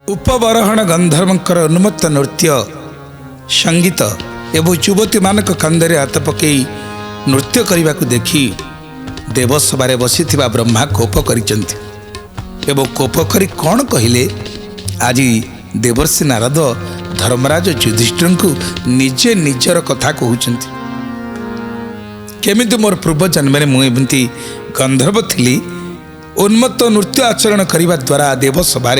उपबरहण गंधर्वंकर उन्मत्त नृत्य संगीत एवं युवती मानक कंधरे हाथ पकई नृत्य करने को देखी देवसभा बसी ब्रह्मा कोप कर कोप करी कौन कहले। आज देवर्षि नारद धर्मराज युधिष्ठिर को निजे निजर कथा कहते केमिति मोर पूर्व जन्म में मुझे गंधर्व थी उन्मत्त नृत्य आचरण करने द्वारा देवसभा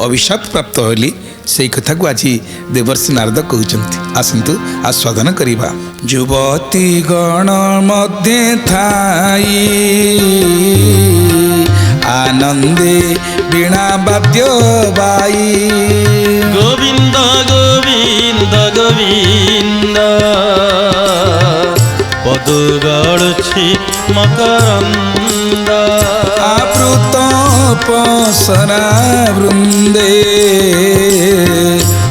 अभिशाप प्राप्त होली से कथा को आज देवर्षि नारद कहते। आसतु आस्वादन करवा। युवती गण मध्य थाई आनंदे वीणा वाद्य बाई गोविंद गोविंद गोविंद पदु गड़ुछि मकरंद आवृत पसरा वृंदे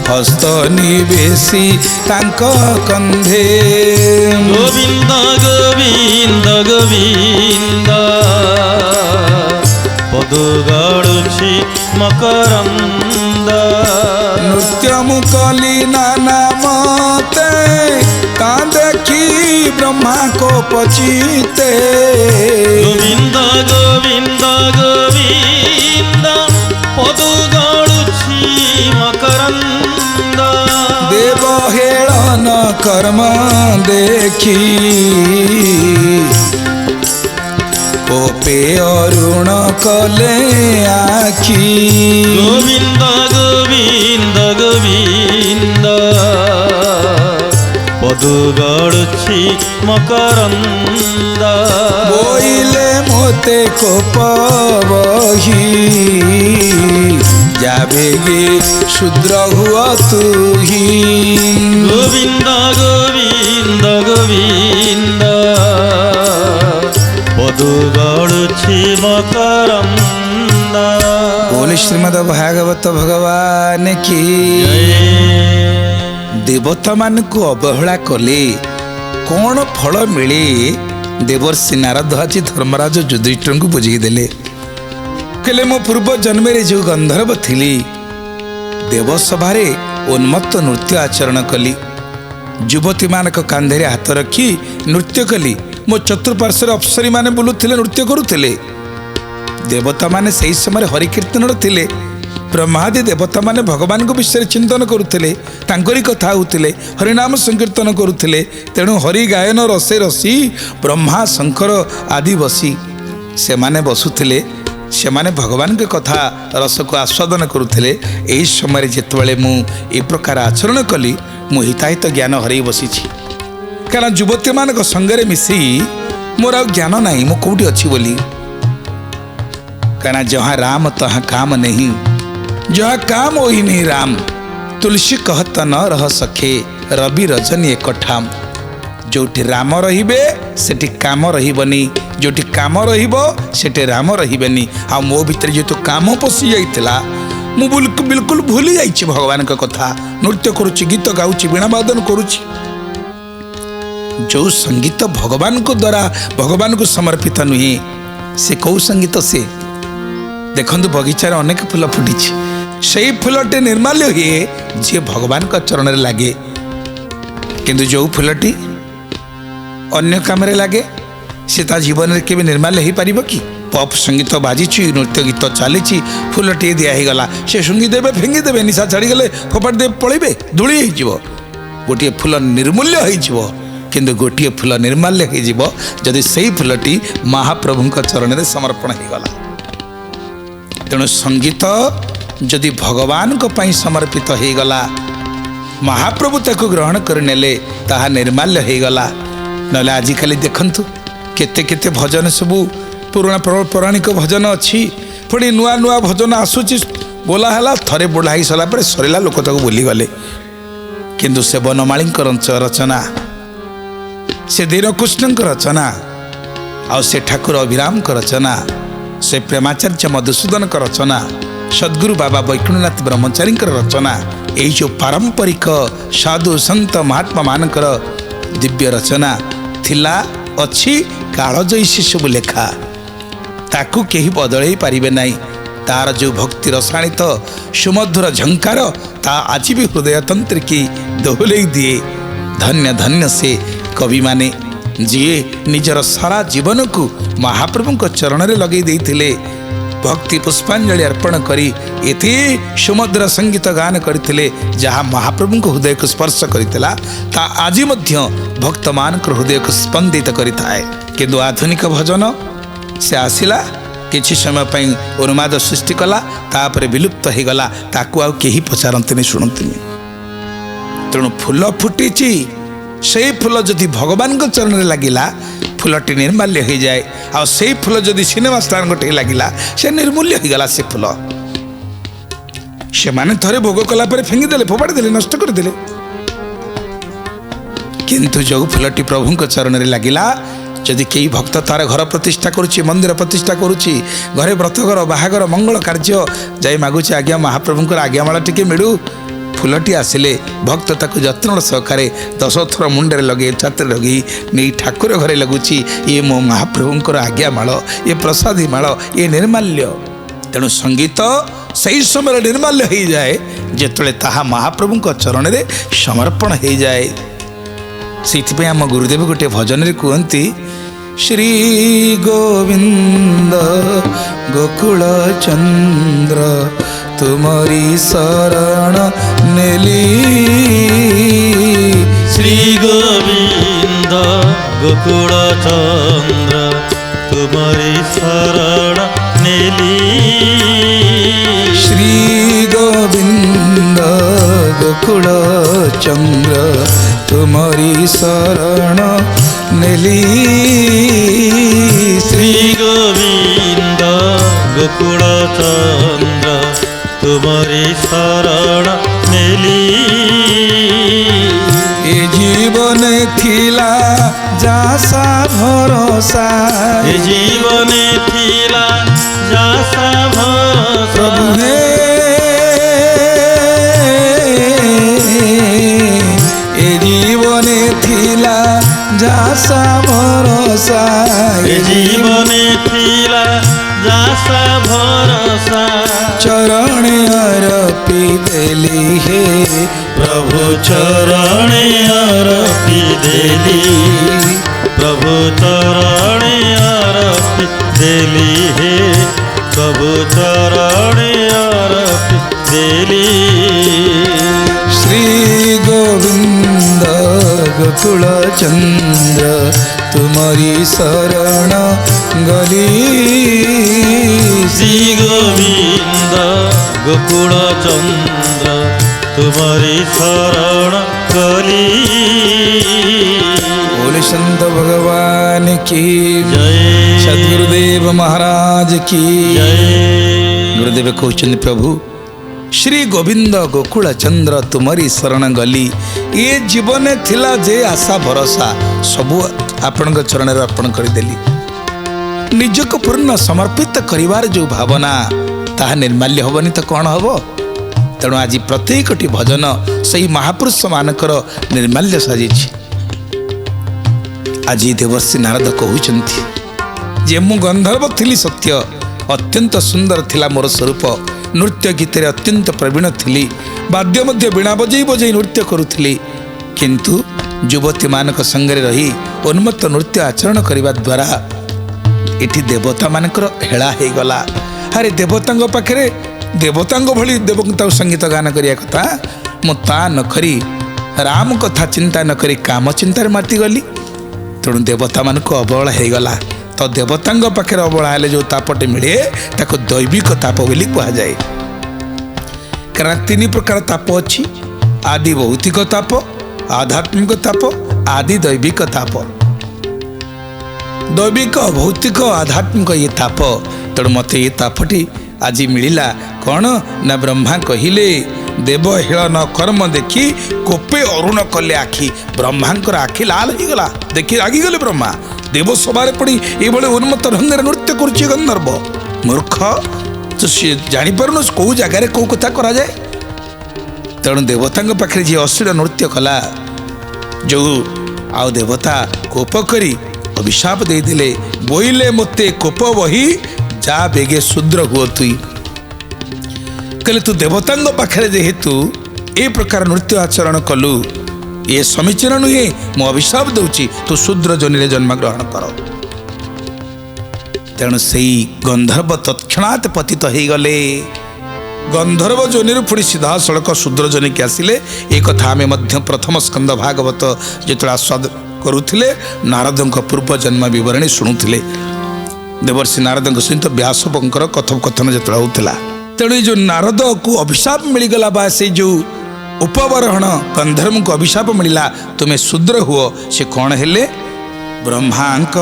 हस्त निवेशी तांक कंधे गोविंद गोविंद गोविंद पदु गड़ुछि मकरंद नृत्य मुकली नाना मते का देखी ब्रह्मा को पचिते गोविंद गोविंद गोविंद पदु गड़ुछि मकरंद देव हेलन कर्म देखी कोपे अरुण कले आखी गोविंद गोविंद गोविंद पदु गड़ुछि मकरंद बोइले मोते कोप बही जाबेगे शूद्र हुआ तू ही गोविंद गोविंद गोविंद पदु गड़ुछि मकरंद। बोले श्रीमद् भागवत भगवान की देवता मान को अवहेला कले कौन फल मिले देवर्षि नारद आज धर्मराज युधिष्ठिर को बुझे देले कहले मो पूर्व जन्म जो गंधर्व थी देवसभा उन्मत्त नृत्य आचरण कली युवती मानक कांधे हाथ रखी नृत्य कली मो चतुर्पार्श्वर अप्सरी माने बुलुथिले नृत्य करुथिले देवता माने सही समय हरिकीर्तन थिले ब्रह्मादि देवता माने भगवान को विषय चिंतन करुथिले तांकरी कथा होतिले हरिनाम संकीर्तन करुथिले तेणु हरि गायन रसे रसी ब्रह्मा शंकर आदि बसी से माने बसुथिले से माने भगवान के कथा रस को आस्वादन करुथिले। एही समय जेतबेले मु ए प्रकार आचरण कली मु हिताहित ज्ञान हरई बसी कारण युवती मान संगे मिसी मोर आ ज्ञान नहीं मु कौटी अच्छी बोली कारण जहाँ राम तहाँ काम नहीं जहाँ काम वही नहीं राम तुलसी कहत न रह सखे रवि रजनी एक ठाम जोटी राम रहिबे सेठी काम रहिबनी जोटी काम रहिबो सेठी राम रहिबेनी आ मो भीतर जो तो काम पशि जाइतिला मु बिल्कुल भूली जाइछि भगवान का कथा नृत्य करुछि गीत गाउछि वीणा वादन करुछि जो संगीत भगवान को द्वारा भगवान को समर्पित नुहे से कौ संगीत से देखंतु बगीचार अनेक फूल फुटी से फूलटे निर्माल्य हुए जी भगवान का चरण में लगे किंतु जो फूलटी अन्य काम लगे से ता जीवन में केबे निर्माल्य हो पार कि पॉप संगीत बाजी नृत्य गीत चली फूलटे दिगला से शुंगी देवे फिंगी देवे निशा छाड़ीगले फोपाड़ी देवे पलैबे धूली हो गोटे फूल निर्मूल्य हो किंतु गोटे फूल निर्माल्य हो जदि से फूलटी महाप्रभु चरण में समर्पण हो गला। तेणु संगीत जदि भगवान को पाई समर्पित हो गला महाप्रभु ताको ग्रहण करनेले ताहा निर्माल्य हो गला। नले आजिकाली देखंतु केते केते भजन सबू पुराना पौराणिक भजन अच्छी पुणी नुआ नुआ भजन आसूची बोला है थरे बुढ़ा ही सरला पर सरला लोक ताको बोली गले किंतु से बनमाली रचना से दीनकृष्ण रचना आ से ठाकुर अभिराम रचना से प्रेमाचार्य मधुसूदन रचना सद्गुरु बाबा वैकुंठनाथ ब्रह्मचारी रचना यही जो पारंपरिक साधु संत महात्मा मानकर दिव्य रचना थिला अच्छी काल जयी सब लेखा ताकू केही बदलई पारिबे नाही तार जो भक्ति रसायनित सुमधुर झंकार ता आज भी हृदय तंत्र की दोहलई दिए। धन्य धन्य से कवि माने जिए निजर सारा जीवन को महाप्रभु को चरण में लगे देथिले। भक्ति पुष्पांजलि अर्पण करी एते सुमधुर संगीत गान करथिले जहाँ महाप्रभु को हृदय को स्पर्श करथिला ता आज मध्य भक्त मान हृदय को स्पंदित करिथाए। किंतु आधुनिक भजन से आसिला किछि समय पई उन्माद सृष्टि कला तापर विलुप्त हो गला ताकू आ केही पचारंतनी शुणंतनी। तेणु फूल फुटीची से फूल जदि भगवान को चरण में लगिला फूलटी निर्माल्य हो जाए आ से फूल जदि सिनेमा स्टार गोटे लगिला से निर्मूल्य हो गला। से फूल से माने थरे भोग कला पर फेंगी देले फोपाड़ी देले नष्ट कर देले। किंतु जो फूलटी प्रभु को चरण में लगिला जदि कई भक्त तार घर प्रतिष्ठा करुच्ची मंदिर प्रतिष्ठा करुच्ची घरे व्रतघर बाहागर मंगल कार्य जाई मागुची आज्ञा महाप्रभुंकर आज्ञामाला टिके मिलू फूलटी आसिले भक्त ताकू जत्न सहकारे 10 थर मुंडे लगे छात्र लगे नहीं ठाकुर घरे लगुची ये मो महाप्रभुंकर आज्ञामाल ये प्रसादी माल ये निर्माल्य। तेणु संगीत सही समय निर्माल्य हो जाए जिते ताहा महाप्रभु चरण में समर्पण हो जाए। से आम गुरुदेव गोटे भजन रे कहती श्री गोविंद गोकुल चंद्र तुमरी शरण नेली। श्री गोविंद गोकुल चंद्र तुम्हारी शरण नेली। श्री गोविंद गोकुल चंद्र तुम्हारी शरण नेली। श्री गोविंद गोकुल चंद्र तुम्हारी शरण नेली। ए जीवन थिला जासा भरोसा ए जीवन थिला जासा भरोसा प्रभु हे ए जीवन थिला जासा भरोसा ए जीवन थिला जासा भरोसा चरण अर्पी देली हे प्रभु चरण अर्पी देली। प्रभु चरण अर्पी देली हे प्रभु चरण अर्पी देली। श्री गोविंद गोकुल चंद्र तुम्हारी शरण गली। श्री गोविंद गोकुल चंद्र तुम्हारी शरण गली। बोले संत भगवान की जय। सद्गुरुदेव महाराज की जय। गुरुदेव कहते प्रभु श्री गोविंद गोकुल चंद्र तुम्हारी शरण गली। ये जीवन थिला जे आशा भरोसा सबू आपण चरण अर्पण करदेली। निजक पूर्ण समर्पित करिवार जो भावना ताहा निर्माल्य होबनी तो कौन होबो। तेणु आज प्रत्येकटी भजन सही महापुरुष मानकर निर्माल्य साजिछि। आज देवर्षि नारद कहउछन्ति जे मु गंधर्व थिली सत्य अत्यंत सुंदर थिला मोर स्वरूप नृत्य गीत अत्यंत प्रवीण थिली वाद्य मध्य बीणा बजई बजई नृत्य करुथिली किंतु युवती मानक संगे रही उन्मत्त नृत्य आचरण करने द्वारा इठी देवता मानकर हेला हो गला। अरे देवता पाखे देवता भली देवता संगीत गान करिया कथा मुता नकरी राम कथा चिंता नकरी काम चिंतार माती गली। तेणु देवता मान को अवहेला हो गला। तो देवता पाखे अवहेला हेले जो तापटे मिले ताको दैविक ताप बोली कहुए। कारण 3 प्रकार ताप अच्छी आदि भौतिक ताप आध्यात्मिक ताप आदि दैविक ताप। दैविक भौतिक आध्यात्मिक ये ताप तेणु मत ये तापटी आज मिला कौन ना ब्रह्मा कहिले देव हेलन कर्म देखी कोपे अरुण कले आखि ब्रह्मांकर आखि लाल हो गला देखी रागिगले ब्रह्मा देव सभा पड़ी ये उन्मत्त ढंग नृत्य कर गंधर्व मूर्ख तो सी जापर कौ जगार कौ कथा करा जाए। तेणु देवता पाखे जी अश्लील नृत्य कला जो आउ देवता कोप करी अभिशाप देते बोइले मते कोप बही जा बेगे शूद्र हुआ तुई कहले तू देवतांग पाखे जेहेतु ए प्रकार नृत्य आचरण कलु ये समीचीन नुहे मु अभिशाप दूची तू शूद्र जोनि जन्म ग्रहण कर। तेणु से गंधर्व तत्क्षणात पतित हो गले। गंधर्व जोनि पुणी सीधा सड़क शूद्र जोनि की आसिले। एक कथा आमे मध्य प्रथम स्कंद भागवत जो आस्वाद करुले नारद पूर्व जन्म बरणी शुणुले। देवर्षि नारद सहित व्यासकर कथोपकथन जो होता तेणु जो नारद को अभिशाप मिलगला बा से जो उपबरहण गंधर्व को अभिशाप मिलला तुम्हें शूद्र हुओ से कौन हेले ब्रह्मांक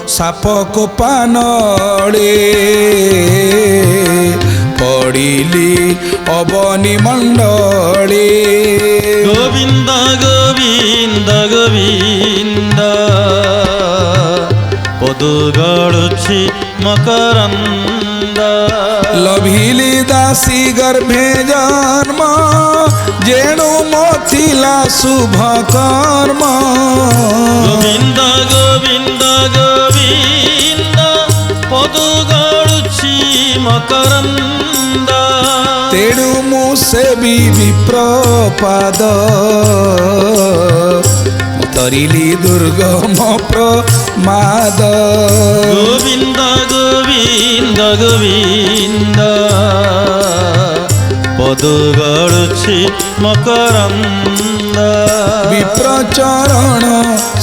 साप को पानड़े पड़िली अवनी मंडले। गोविंद गोविंद गोविंद पदु गड़ुछि मकरंद। लभिली दासी गर्भे जन्म जेणु मोथिला शुभ कर्म। गोविंद गोविंद गोविंद पदु गड़ुछि मकरंद। तेणु मुसे विप्रपाद तरिली दुर्गम प्रमाद। गोविंद गोविंद गोविंद पदु गड़ुछि मकरंद। विप्रचरण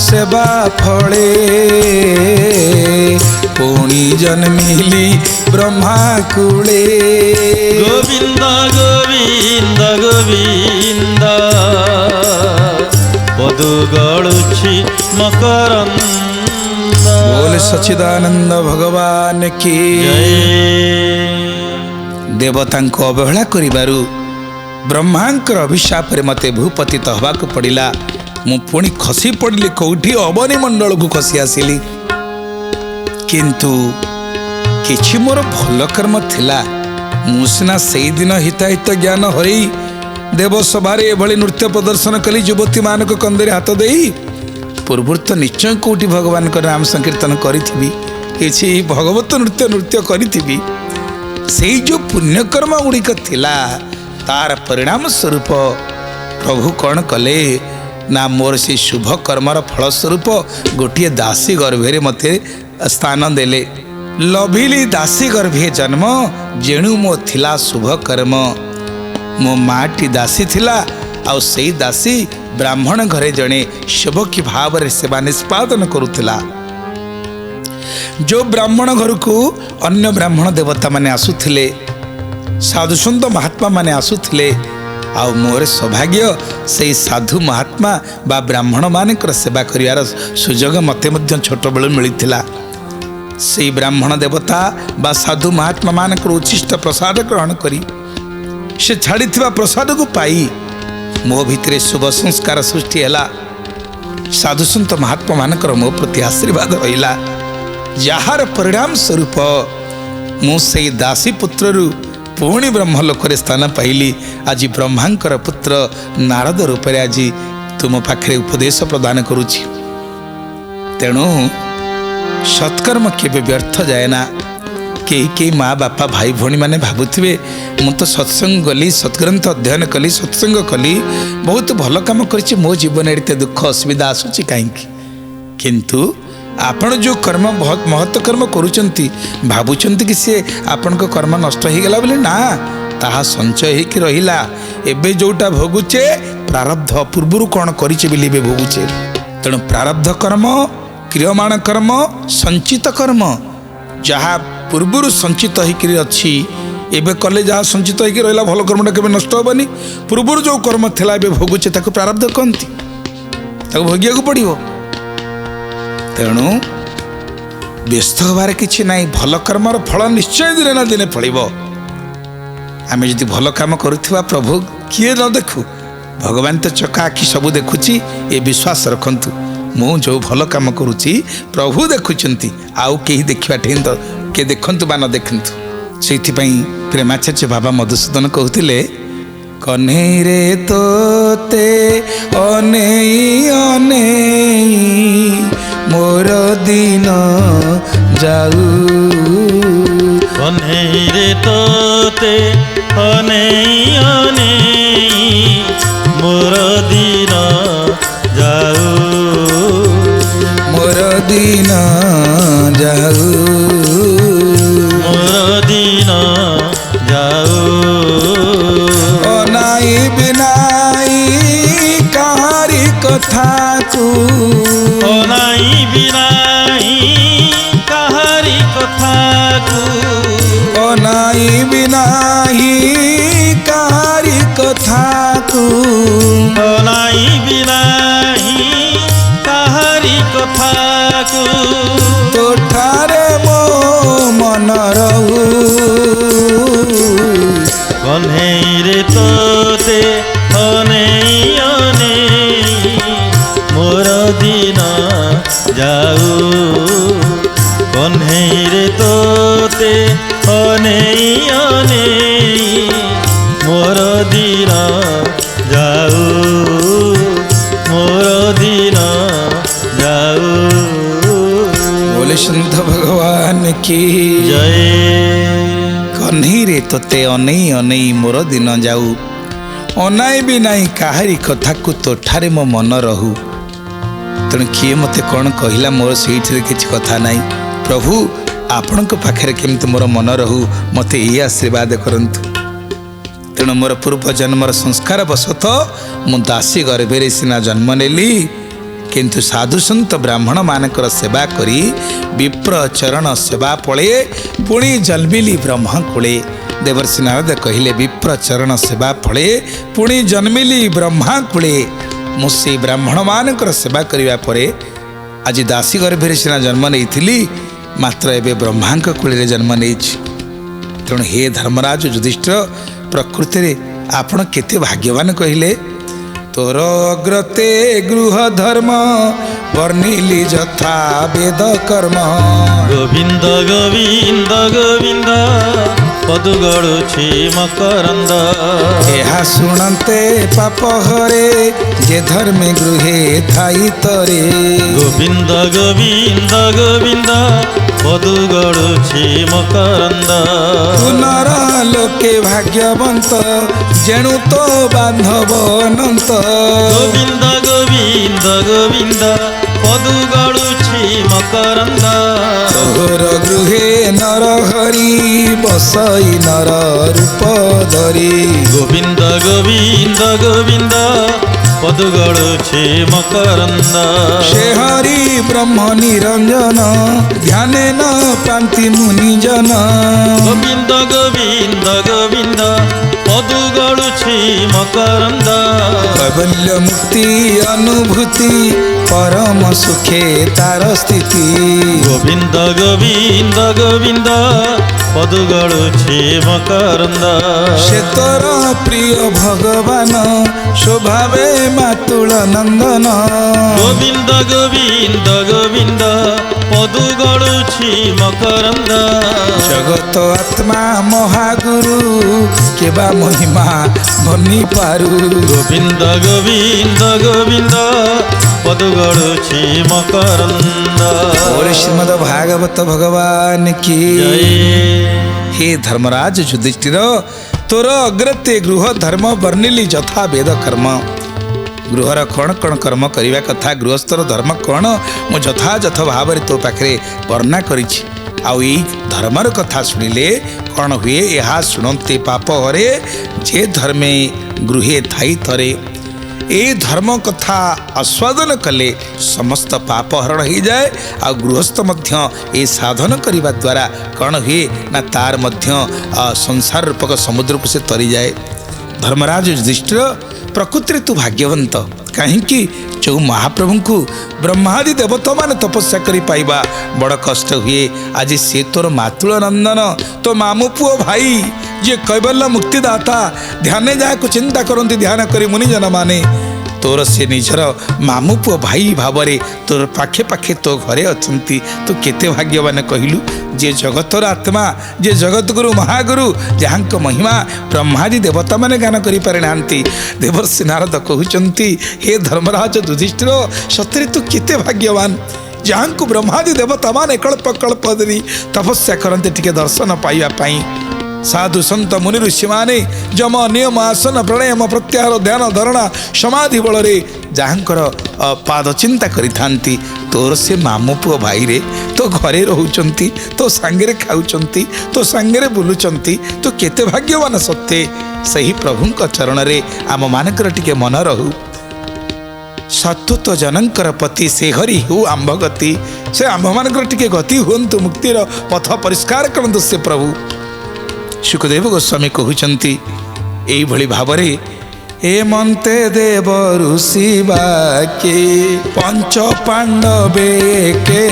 सेवा फले पुणी जन्मिली ब्रह्मा कूले। गोविंद गोविंद गोविंद पदु गड़ुछि मकरंद। बोल सच्चिदानंद भगवान की देवता को अवहेला करिबारु ब्रह्मांकर अभिशाप रे मते भूपतित हवाक पड़िला। मु पुणी खसी पड़िली कौठी अवनी मंडल को खसी आसिली। किंतु किछि मोर भल कर्म थिला मु सिना सेई दिन हिताहित ज्ञान हरई देवसभारे एभली नृत्य प्रदर्शन कली युवती मानक कंदरे हाथ देई पूर्व तो निश्चय कोटि भगवान का नाम संकीर्तन करी किछि भगवत नृत्य करी से जो पुण्यकर्म गुड़िक थिला तार परिणाम स्वरूप प्रभु कौन कले ना मोर से शुभ कर्मर फल स्वरूप गोटे दासी गर्भे मते स्थान देले। लभिली दासी गर्भे जन्म जेणु मो थिला शुभ कर्म। मो माटी दासी थिला आउ से दासी ब्राह्मण घरे जड़े सेवकी भाव रे सेवा निष्पादन करुथिला। जो ब्राह्मण घर को अन्य ब्राह्मण देवता माने आसुथिले साधु सन्त महात्मा माने आसुथिले आउ मोर सौभाग्य से साधु महात्मा बा ब्राह्मण मानकर सेवा करिवार सुजोग मते मध्य छोट बेलु मिलिथिला। से ब्राह्मण देवता बा साधु महात्मा मानकर उच्छिष्ट प्रसाद ग्रहण करी से छाड़ी प्रसाद को पाई मो भितरे शुभ संस्कार सृष्टि हैला। साधु सन्त महात्मा मानकर मो प्रति आशीर्वाद रहिला जार परिणाम स्वरूप मु से दासी पुत्रु पुणी ब्रह्मलोक स्थान पाइली। आज ब्रह्मांकर पुत्र नारद रूप आज तुम पाखे उपदेश प्रदान करुछि। तेणु सत्कर्म केबे व्यर्थ जाएना। कई माँ बापा भाई भौणी मैंने भावुवे मु तो सत्संग गली सत्ग्रंथ अध्ययन कली सत्संग कली बहुत भल काम कर मो जीवन एते दुख असुविधा आसूची कहीं किंतु आपण जो कर्म बहुत महत्व कर्म करुचंती भावुचंती कि सी आपण को कर्म नष्ट हो गला बोले ना ताहा संचय होकर रहिला। एबे जोटा भोगुचे प्रारब्ध पूर्वर कौन करिचे बिली बे भोगुचे। तेणु प्रारब्ध कर्म क्रियमाण कर्म संचित कर्म जहाँ पूर्वर संचित होकर अच्छी एबे कले जहाँ संचित होकर रहिला भल कर्मटा केबे नष्ट होबनी। पूर्वर जो कर्म थिला एबे भोगुचे ताको प्रारब्ध कहती ताको भोगिया पड़िबो। तेणु व्यस्त हबार किछि नाई भल कर्मर फल निश्चय दिन ना दिने फलिबो। आमे जदि भल काम करुथिबा प्रभु किए न देखु भगवान तो चका आखि सबू देखुची ए विश्वास रखंतु मु जो भल काम करुची प्रभु देखुचंती आउ केही देखिबा ठेन तो के देखंतु बा न देखंतु। सेथिपई प्रेमाचार्य बाबा मधुसूदन कहूतिले कन्हई रे तोते अनेई अनेई मोर दिन जाऊ। कन्हई रे तोते ଅନେଇ ଅନେଇ ମୋର ଦିନ ଯାଉ ମୋର ଦିନ ଯାଉ ମୋର ଦିନ ଯାଉ ଅନାଇ ବିନାଇ କାହାରି କଥାକୁ ଅନାଇବି ନାହିଁ କାହାରି କଥାକୁ ଅନାଇ ବିନାଇ କାହାରି କଥାକୁ ଅନାଇବି ନାହିଁ କାହାରି କଥାକୁ ତୋଠାରେ ମୋ ମନ ରହୁ କହ୍ନେଇରେ ତୋତେ ଅନେଇ ଅନେଇ ମୋର ଦିନ ଯାଉ କହ୍ନେଇରେ ତୋତେ ଅନେଇ ଅନେଇ ମୋର ଦିନ ଯାଉ ମୋର ଦିନ ଯାଉ बोले संत भगवान की ଜୟ कन्हैरे तोते अनई अनई मोर दिन जाऊ अनाई भी नाई काहारी कथाकू तोठारे मो मन रहू तेणु किए मते कौन कहला मोर से किसी कथा नाई प्रभु आपण पाखे केमती मोर मन रहू मते ये आशीर्वाद करंतु तेणु मोर पूर्व जन्मर संस्कार बसत मु दासी गर्भे सिना जन्म नेली किंतु साधु सन्त ब्राह्मण मानकर सेवा करी विप्र चरण सेवा पळे पुणी जन्मिली ब्रह्म कूले देवर्षि नारद कहले विप्र चरण सेवा फळे पुणी जन्मिली ब्रह्मा कूले मुझे ब्राह्मण मानकर सेवा करिवा परे आज दासी गर्भे सिना जन्म नहीं मात्र एबे ब्रह्मांक कूले जन्म नहीं तेणु हे धर्मराज युधिष्ठिर प्रकृति रे आपण केते भाग्यवान कहले तोर अग्रते गृह धर्म वर्णिली जथा वेद कर्म गोविंद गोविंद गोविंद पदु गड़ुछि मकरंद ଏହା ଶୁଣନ୍ତେ ପାପ ହରେ ଯେ ଧର୍ମେ ଗୃହେ ଥାଇ ତରେ गोविंद गोविंद गोविंद पदु गड़ुछि मकरंद ପୁନର ଲୋକେ ଭାଗ୍ୟବନ୍ତ ଯେଣୁ ତ ବାନ୍ଧବ ଅନନ୍ତ गोविंद गोविंद गोविंद पदु गड़ुछि मकरंद ତୋର ଗୃହେ ନର ହରି ବସଇ ନର ରୂପ ଧରି गोविंद गोविंद गोविंद पदु गड़ुछि मकरंद ସେ ହରି ବ୍ରହ୍ମ ନିରଞ୍ଜନ ଧ୍ୟାନେ ନ ପାନ୍ତି ମୁନିଜନ गोविंद गोविंद गोविंद पदु गड़ुछि मकरंद कैवल्य मुक्ति अनुभूति परम सुखे तार स्थिति गोविंद गोविंद गोविंद पदु गड़ुछि मकरंद से तोर प्रिय भगवान शोभावे मातुल नंदन गोविंद गोविंद गोविंद पदु गड़ुछि मकरंद जगत आत्मा महागुरु केबा महिमा भनी पारु गोविंद गोविंद गोविंद पदु गड़ुछि मकरंद और श्रीमद भागवत भगवान की जय हे धर्मराज युधिष्ठिर तोर अग्रते गृह धर्म वर्णिली जथा वेद कर्म गृहर कौन कौन कर्म करने कथा गृहस्थर धर्म कौन मु यथायथ भाव तो पाखे वर्णना करिछि आउ ई धर्मर कथा शुणिले कौन हुए यह शुणते पाप हरे जे धर्मे गृहे थाई थरे ए धर्म कथा आस्वादन कले समस्त पाप हरण हो जाए आ गृहस्थ मध्य ए साधन करने द्वारा कौन हुए ना तार मध्य संसार रूपक समुद्र को से तरी जाए धर्मराज युधिष्ठिर प्रकृति तू भाग्यवंत कहीं जो महाप्रभु को ब्रह्मादि देवता मान तपस्या करी पाइबा बड़ कष्ट हुए आज से तोर मातुल नंदन तो मामू पुओ भाई जे कैवल्य मुक्तिदाता ध्यान जहाँ चिंता करती ध्यान करी मुनिजन माने तोर से निजर मामू पुओ भाई भाव तोर पाखे पाखे तो घरे अच्छी तू केते भाग्यवान कहलु जे जगतर आत्मा जे जगत गुरु महागुरु जहाँ महिमा ब्रह्मादि देवता माने गान करि पारे नांती देवर्षि नारद कहउचंती हे धर्मराज युधिष्ठिर सतरे तू केते भाग्यवान जहाँ को ब्रह्मादि देवता माने कल्प कल्प धरी तपस्या करते टिके दर्शन पाइबा पाई साधु संत मुनि ऋषि माने जम नियम आसन प्राणायाम प्रत्याहार ध्यान धारणा समाधि बल जहाँकर पाद चिंता करिथांती तोर से मामू पुओ भाई रे तो घरे रहउचंती तो सांगरे खाउचंती तो सांगरे बुलुचंती तो केते भाग्यवान सत्य सही प्रभुंक चरण रे आम मानकर टिके मन रहू सत्वत जनकर पति से हरि हु आंभ गति से आंभ मानकर टिके गति हुंतु मुक्तिर पथ परिष्कार करंतु से प्रभु सुखदेव गोस्वामी कहउचंती एई भली भावरे हेमंते देव ऋषि बाके पंच पांडवे के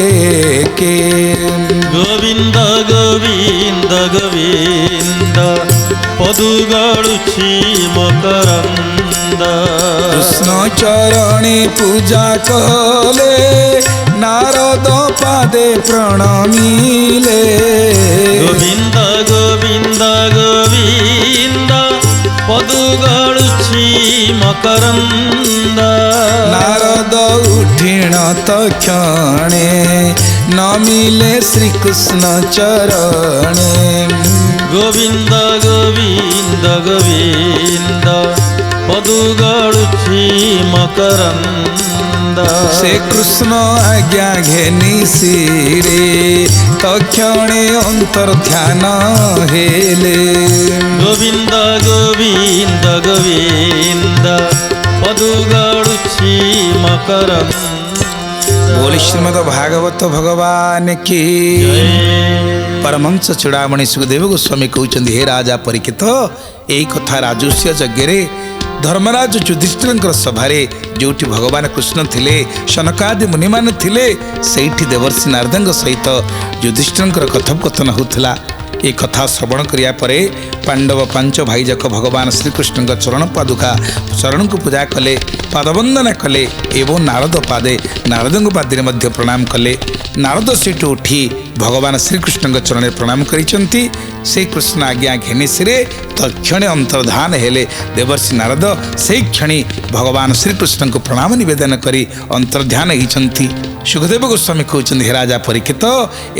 गोविंद गोविंद गोविंद पदु गड़ुछि मकरंद कृष्ण चरणे पूजा कले नारद पादे प्रणमिले गोविंद गोविंद गोविंद पदु गड़ुछि मकरंद नारद उठिण तक्षणे नमिले श्रीकृष्ण चरणे गोविंद गोविंद गोविंद पदु गड़ुछि मकरंद से कृष्ण आज्ञा घेनी सिरे तक्षणे अंतर्ध्यान हेले गोविंद गोविंद गोविंद पदु गड़ुछि मकरंद बोली श्रीमद भागवत भगवान की परमंश चूड़ामणि सुखदेव गोस्वामी कहउचंदी हे राजा परीक्षित एई कथा राजस्व यज्ञ धर्मराज युधिष्ठिर सभारे जोटी भगवान कृष्ण थिले शनकादि मुनि माने थिले सेठी देवर्षि नारदंग सहित युधिष्ठिर कथोपकथन होउथला ए कथा श्रवण करिया परे पांडव पांच भाई जाक भगवान श्रीकृष्ण चरण पादुका चरण को पूजा कले पादवंदना कले एवं नारद पादे नारदंग पादे मध्य प्रणाम कले नारद सेठू उठी भगवान श्रीकृष्ण चरण प्रणाम करिसंती से कृष्ण आज्ञा घेनी सिरे तक्षणे अंतर्धान हेले देवर्षि नारद से क्षणी भगवान श्रीकृष्ण को प्रणाम निवेदन करी अंतर्ध्यान होइछंती सुखदेव गोस्वामी कहउचंदी हे राजा परीक्षित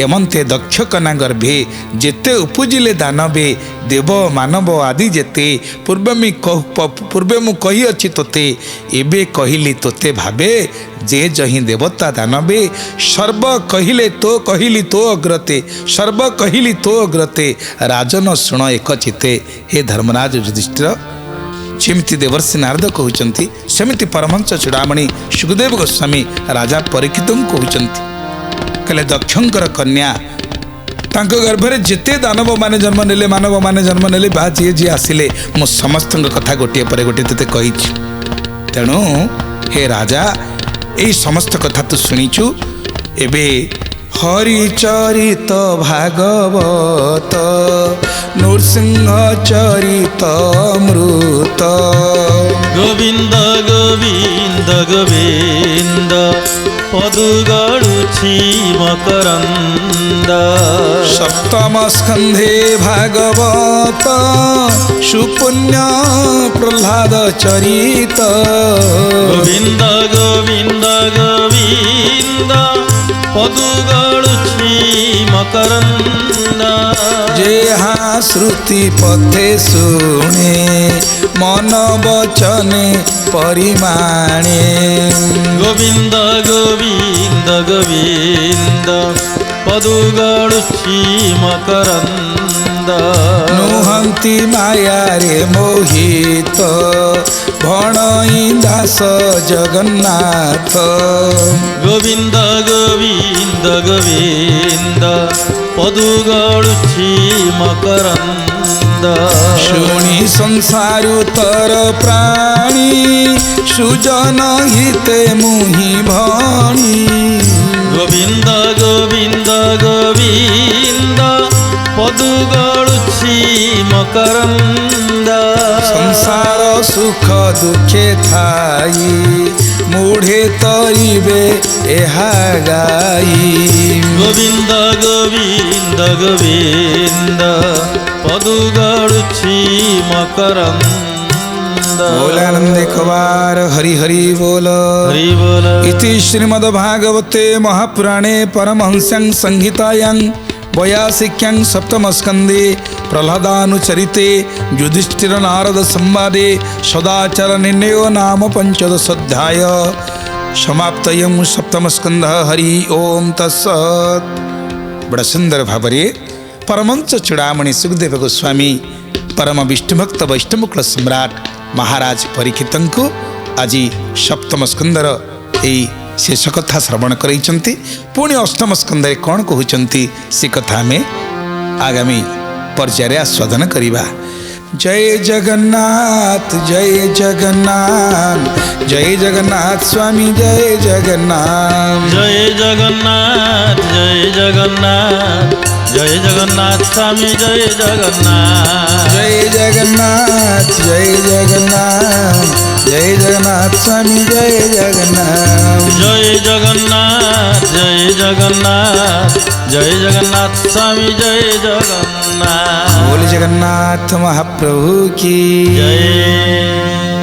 एमंते दक्ष कन्या गर्भे जेते उपजिले दानवे देव मानव आदि जेते पूर्वे मु कही अछि तोते एबे कहिली तोते भाबे जे जही देवता दानवे सर्व कहिले तो अग्रते सर्व कहिली तो अग्रते राजन शुण एक चिते हे धर्मराज युधिष्ठिर जेमिति देवर्षि नारद कहउचंती सेमिति परमहंस चूड़ामणि सुखदेव गोस्वामी राजा परीक्षित कहउचंती कहले दक्षंकर कन्या तांको गर्भरे जेते दानव माने जन्म नेले मानव माने जन्म नेले बा जी जी आसिले मो समस्त कथा गोटे पर गोटे तते कहिछि तेणु हे राजा एई समस्त कथा तू सुनिछु एबे हरिचरित भागवत नृसिंह चरित मृत गोविंद गोविंद गोविंद पदु गड़ुछि मकरंद सप्तम स्कंधे भागवत सुपुण्य प्रह्लाद चरित गोविंद गोविंद गोविंद पदु गड़ुछि मकरंद जेहा श्रुति पथे सुने मन वचने परिमाणे गोविंद गोविंद गोविंद पदु गड़ुछि मकरंद नुहंती माया रे मोहित भणई दास जगन्नाथ गोविंद गोविंद गोविंद पदु गड़ुछि मकरंद शुणी संसारु तर प्राणी सुजन हिते मुहि भणी गोविंद गोविंद गोविंद पदु गड़ुछि मकरंद संसार सुख दुखे थाई मूढ़े तरिबे एहा गाई गोविंद गोविंद गोविंद पदु गड़ुछि मकरंद बोलानंद खबार हरि हरि बोल हरि बोल इति श्रीमद्भागवते महापुराणे परमहंस्यां संहितायां वयासिक्यां सप्तम स्कंदे प्रह्लादानुचरिते युधिष्ठिर नारद संवादे सदाचार निर्णयो नाम पंचदश अध्याय समाप्तयं सप्तम स्कंध। हरि ओम तत्सत्। बड़ा सुंदर भावरे परमंच चूड़ामणि सुखदेव गोस्वामी परम विष्णुभक्त वैष्णवकुल सम्राट महाराज परीक्षितंकु आज सप्तम स्कंदर यही शेष कथा श्रवण करैछन्ति। पुणी अष्टम स्कंदे कौन कहउछन्ति से कथा में आगामी पर्याय आस्वादन करिबा। जय जगन्नाथ जय जगन्नाथ जय जगन्नाथ स्वामी जय जगन्नाथ जय जगन्नाथ जय जगन्नाथ जय जगन्नाथ स्वामी जय जगन्नाथ जय जगन्नाथ जय जगन्नाथ जय जगन्नाथ स्वामी जय जगन्नाथ जय जगन्नाथ जय जगन्नाथ जय जगन्नाथ स्वामी जय जगन्नाथ। बोल जगन्नाथ महाप्रभु की जय।